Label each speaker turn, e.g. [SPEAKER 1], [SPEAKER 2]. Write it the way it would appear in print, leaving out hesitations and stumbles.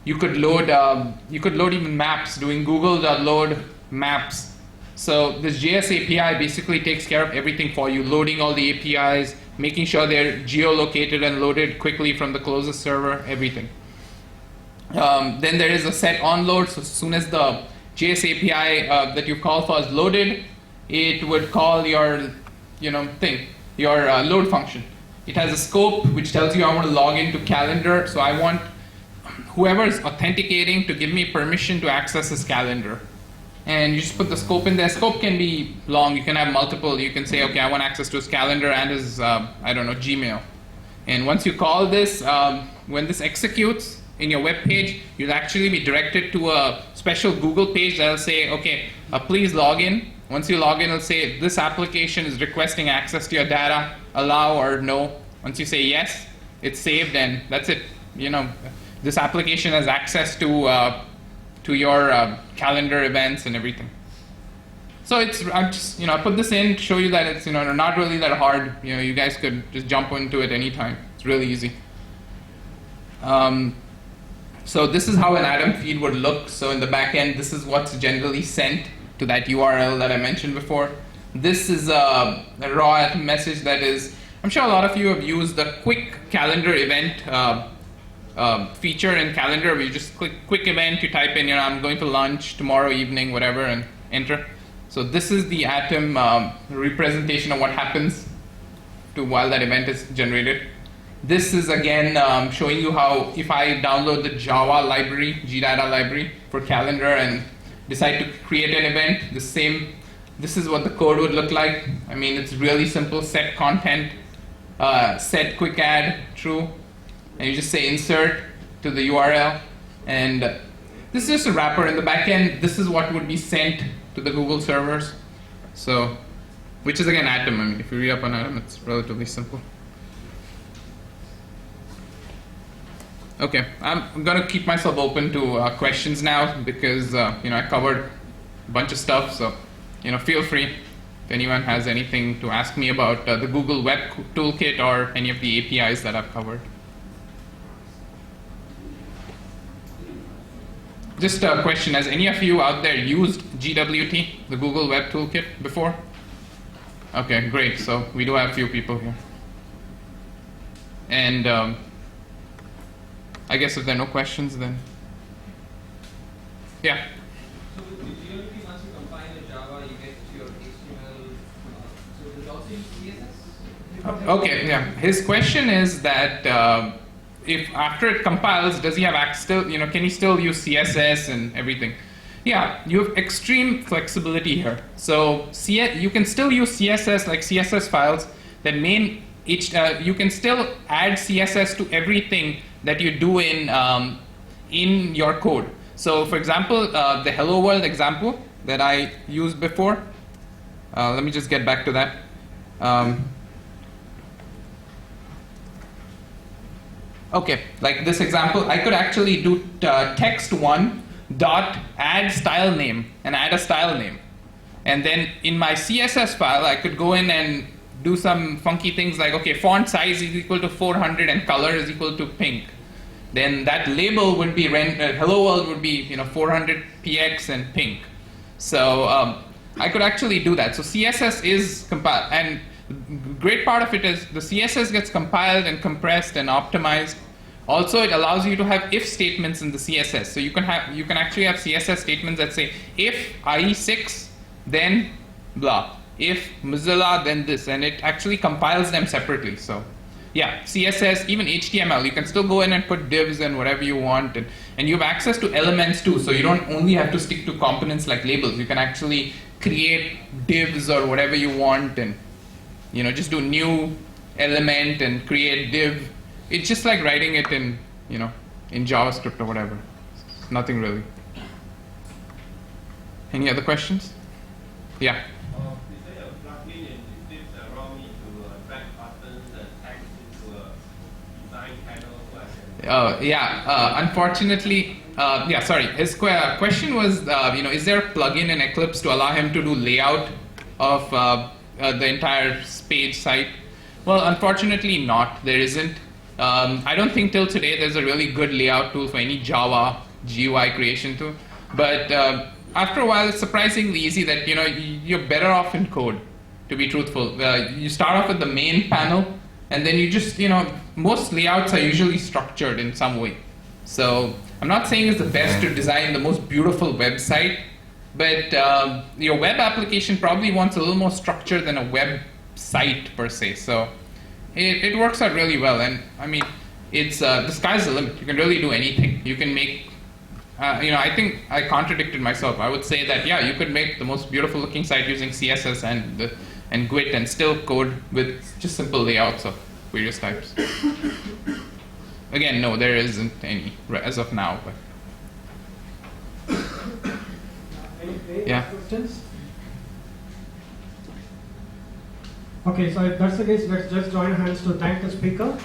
[SPEAKER 1] You could load even maps, doing google.load maps. So this JS API basically takes care of everything for you, loading all the APIs, making sure they're geolocated and loaded quickly from the closest server, everything. Then there is a set onload, so as soon as the JS API that you call for is loaded, it would call your your load function. It has a scope which tells you I want to log into calendar, so I want whoever is authenticating to give me permission to access this calendar. And you just put the scope in there. Scope can be long. You can have multiple. You can say, okay, I want access to his calendar and his, I don't know, Gmail. And once you call this, when this executes in your web page, you'll actually be directed to a special Google page that'll say, okay, please log in. Once you log in, it'll say, this application is requesting access to your data, allow or no. Once you say yes, it's saved, and that's it. This application has access to your calendar events and everything. So I put this in to show you that it's not really that hard. You guys could just jump into it anytime. It's really easy. So this is how an Atom feed would look. So in the back end, this is what's generally sent to that URL that I mentioned before. This is a raw Atom message that is, I'm sure a lot of you have used the quick calendar event feature in calendar where you just click quick event, you type in, I'm going for lunch tomorrow evening, whatever, and enter. So this is the Atom representation of what happens while that event is generated. This is again showing you how if I download the Java library, GData library for calendar and decide to create an event, this is what the code would look like. I mean, it's really simple. Set content, set quick add, true. And you just say insert to the URL. And this is just a wrapper. In the back end, this is what would be sent to the Google servers. So, which is again Atom. I mean, if you read up on Atom, it's relatively simple. Okay, I'm going to keep myself open to questions now because I covered a bunch of stuff. So, feel free if anyone has anything to ask me about the Google Web Toolkit or any of the APIs that I've covered. Just a question, has any of you out there used GWT, the Google Web Toolkit, before? Okay, great. So we do have a few people here. And I guess if there are no questions, then yeah.
[SPEAKER 2] So with GWT, once you compile the Java, you get to your HTML. So does it also use CSS?
[SPEAKER 1] Okay, yeah. His question is that if after it compiles, does he have can he still use CSS and everything? Yeah, you have extreme flexibility here. So you can still use CSS, like CSS files that you can still add CSS to everything that you do in your code. So for example, the hello world example that I used before, let me just get back to that. Okay, like this example, I could actually do text1 dot add style name and add a style name. And then in my CSS file, I could go in and do some funky things like, okay, font size is equal to 400 and color is equal to pink. Then that label would be hello world would be 400 px and pink. So I could actually do that. So CSS is compiled, and great part of it is the CSS gets compiled and compressed and optimized. Also, it allows you to have if statements in the CSS. So you can actually have CSS statements that say if IE6 then blah, if Mozilla then this, and it actually compiles them separately. So yeah, CSS, even HTML, you can still go in and put divs and whatever you want, and you have access to elements too. So you don't only have to stick to components like labels. You can actually create divs or whatever you want, and just do new element and create div. It's just like writing it in in JavaScript or whatever. Nothing really. Any other questions? Yeah.
[SPEAKER 3] Is there a plugin and tips that allow me to drag buttons and text into a design panel?
[SPEAKER 1] Yeah. Unfortunately, yeah. Sorry. His question was, is there a plugin in Eclipse to allow him to do layout of the entire page site? Well, unfortunately not. There isn't. I don't think till today there's a really good layout tool for any Java GUI creation tool. But after a while, it's surprisingly easy that you're better off in code, to be truthful. You start off with the main panel, and then you just, most layouts are usually structured in some way. So I'm not saying it's the best to design the most beautiful website, but your web application probably wants a little more structure than a website per se. So it works out really well. And I mean, it's the sky's the limit. You can really do anything. You can make, I think I contradicted myself. I would say that, yeah, you could make the most beautiful looking site using CSS and GWT and still code with just simple layouts of various types. Again, no, there isn't any as of now. But
[SPEAKER 4] any
[SPEAKER 1] yeah.
[SPEAKER 4] questions? Okay, so if that's the case, let's just join hands to thank the speaker.